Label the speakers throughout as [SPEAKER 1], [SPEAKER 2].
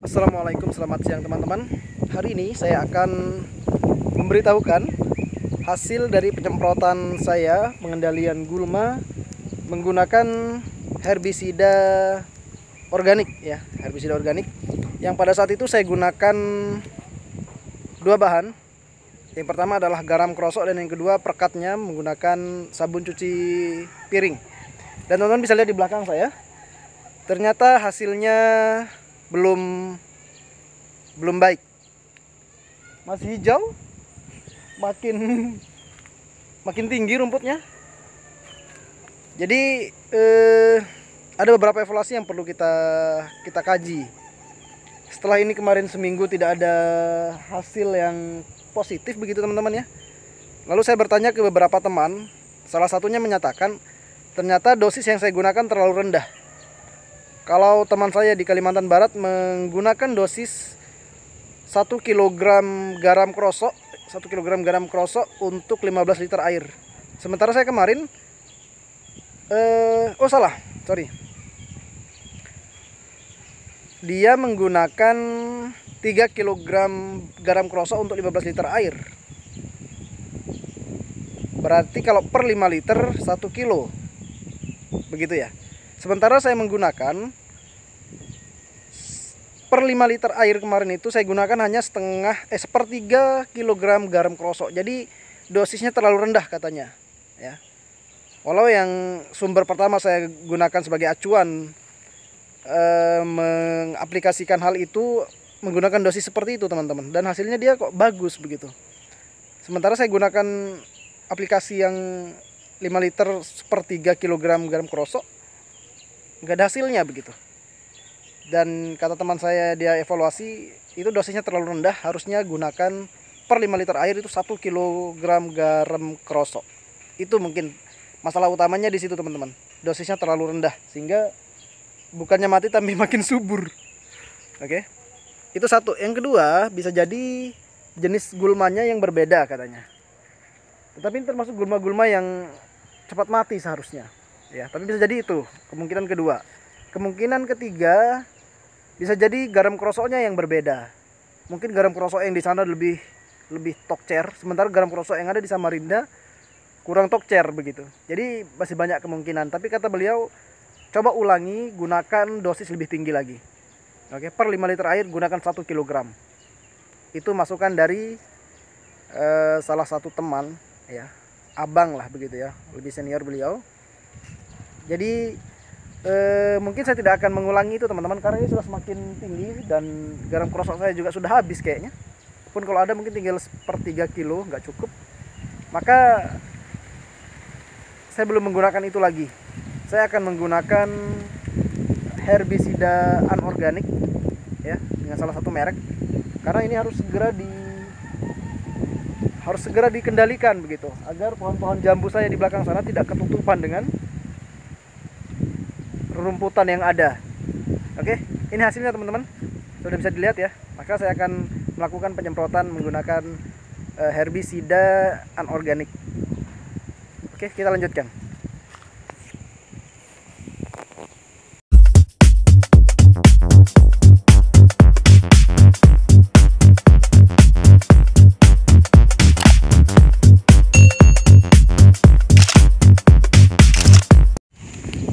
[SPEAKER 1] Assalamualaikum, selamat siang teman-teman. Hari ini saya akan memberitahukan hasil dari penyemprotan saya pengendalian gulma menggunakan herbisida organik ya, herbisida organik yang pada saat itu saya gunakan dua bahan. Yang pertama adalah garam krosok dan yang kedua perekatnya menggunakan sabun cuci piring. Dan teman-teman bisa lihat di belakang saya, ternyata hasilnya belum baik, masih hijau, makin tinggi rumputnya. Jadi ada beberapa evaluasi yang perlu kita kaji. Setelah ini kemarin seminggu tidak ada hasil yang positif begitu teman-teman ya. Lalu saya bertanya ke beberapa teman, salah satunya menyatakan ternyata dosis yang saya gunakan terlalu rendah. Kalau teman saya di Kalimantan Barat menggunakan dosis 1 kg garam krosok, 1 kg garam krosok untuk 15 liter air. Sementara saya kemarin dia menggunakan 3 kg garam krosok untuk 15 liter air. Berarti kalau per 5 liter 1 kilo. Begitu ya. Sementara saya menggunakan per 5 liter air kemarin itu saya gunakan hanya sepertiga kilogram garam krosok. Jadi dosisnya terlalu rendah katanya ya. Walau yang sumber pertama saya gunakan sebagai acuan mengaplikasikan hal itu menggunakan dosis seperti itu teman-teman, dan hasilnya dia kok bagus begitu. Sementara saya gunakan aplikasi yang 5 liter sepertiga kilogram garam krosok, nggak ada hasilnya begitu. Dan kata teman saya, dia evaluasi itu dosisnya terlalu rendah, harusnya gunakan per 5 liter air itu 1 kg garam krosok. Itu mungkin masalah utamanya di situ teman-teman, dosisnya terlalu rendah sehingga bukannya mati tapi makin subur. Oke, itu satu. Yang kedua, bisa jadi jenis gulmanya yang berbeda katanya, tetapi termasuk gulma-gulma yang cepat mati seharusnya ya, tapi bisa jadi itu kemungkinan kedua. Kemungkinan ketiga, bisa jadi garam krosoknya yang berbeda. Mungkin garam krosok yang di sana lebih tokcer, sementara garam krosok yang ada di Samarinda kurang tokcer begitu. Jadi masih banyak kemungkinan, tapi kata beliau coba ulangi, gunakan dosis lebih tinggi lagi. Oke, per 5 liter air gunakan 1 kg. Itu masukan dari salah satu teman ya, abang lah begitu ya, lebih senior beliau. Jadi mungkin saya tidak akan mengulangi itu teman-teman, karena ini sudah semakin tinggi dan garam krosok saya juga sudah habis kayaknya. Pun kalau ada mungkin tinggal sepertiga kilo, nggak cukup. Maka saya belum menggunakan itu lagi. Saya akan menggunakan herbisida anorganik ya, dengan salah satu merek, karena ini harus segera dikendalikan begitu, agar pohon-pohon jambu saya di belakang sana tidak ketutupan dengan rumputan yang ada. Oke, ini hasilnya teman-teman, sudah bisa dilihat ya. Maka saya akan melakukan penyemprotan menggunakan herbisida anorganik. Oke, kita lanjutkan.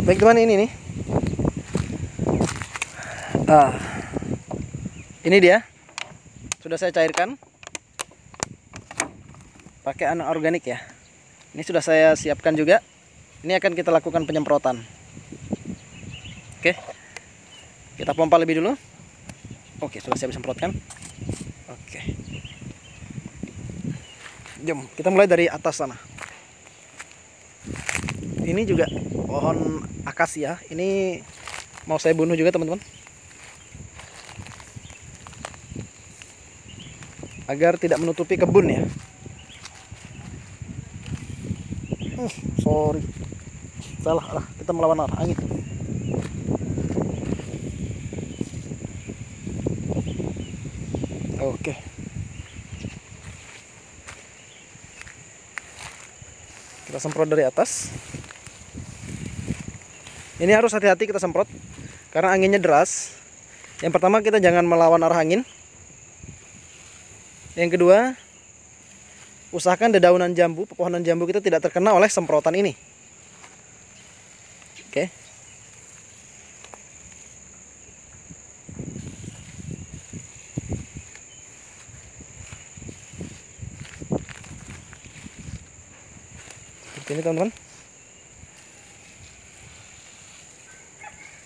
[SPEAKER 1] Baik teman, ini nih. Ini dia. Sudah saya cairkan pakai anorganik ya. Ini sudah saya siapkan juga. Ini akan kita lakukan penyemprotan. Oke. Kita pompa lebih dulu. Oke, sudah saya semprotkan. Oke. Jom, kita mulai dari atas sana. Ini juga pohon akasia. Ini mau saya bunuh juga teman-teman, agar tidak menutupi kebun ya. Sorry, salah lah, kita melawan arah angin. Oke. Kita semprot dari atas. Ini harus hati-hati kita semprot karena anginnya deras. Yang pertama, kita jangan melawan arah angin. Yang kedua, usahakan dedaunan jambu, pepohonan jambu kita tidak terkena oleh semprotan ini. Oke. Seperti ini teman-teman.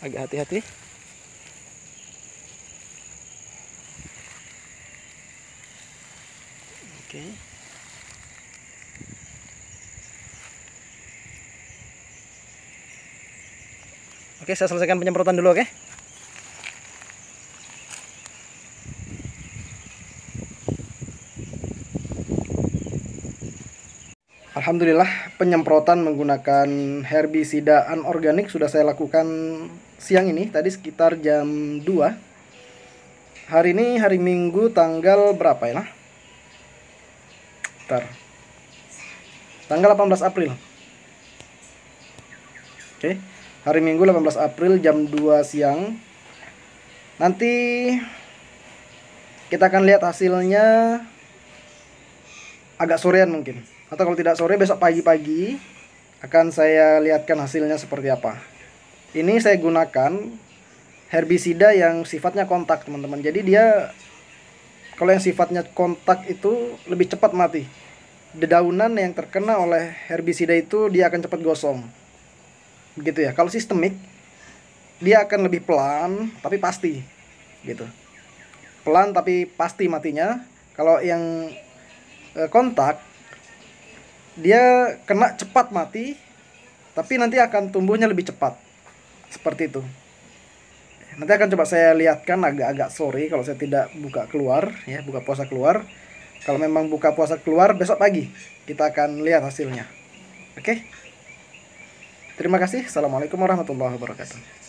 [SPEAKER 1] Agak hati-hati. Oke. Oke, saya selesaikan penyemprotan dulu, oke? Alhamdulillah, penyemprotan menggunakan herbisida anorganik sudah saya lakukan siang ini, tadi sekitar jam 2. Hari ini hari Minggu tanggal berapa ya? Tanggal 18 April. Oke, hari Minggu 18 April jam 2 siang. Nanti kita akan lihat hasilnya agak sorean mungkin. Atau kalau tidak sore, besok pagi-pagi akan saya lihatkan hasilnya seperti apa. Ini saya gunakan herbisida yang sifatnya kontak, teman-teman. Jadi dia, kalau yang sifatnya kontak itu lebih cepat mati. Dedaunan yang terkena oleh herbisida itu dia akan cepat gosong. Begitu ya. Kalau sistemik, dia akan lebih pelan tapi pasti. Gitu. Pelan tapi pasti matinya. Kalau yang kontak, dia kena cepat mati, tapi nanti akan tumbuhnya lebih cepat. Seperti itu. Nanti akan coba saya lihatkan agak-agak sore kalau saya tidak buka keluar, ya, buka puasa keluar. Kalau memang buka puasa keluar, besok pagi kita akan lihat hasilnya. Oke? Terima kasih. Assalamualaikum warahmatullahi wabarakatuh.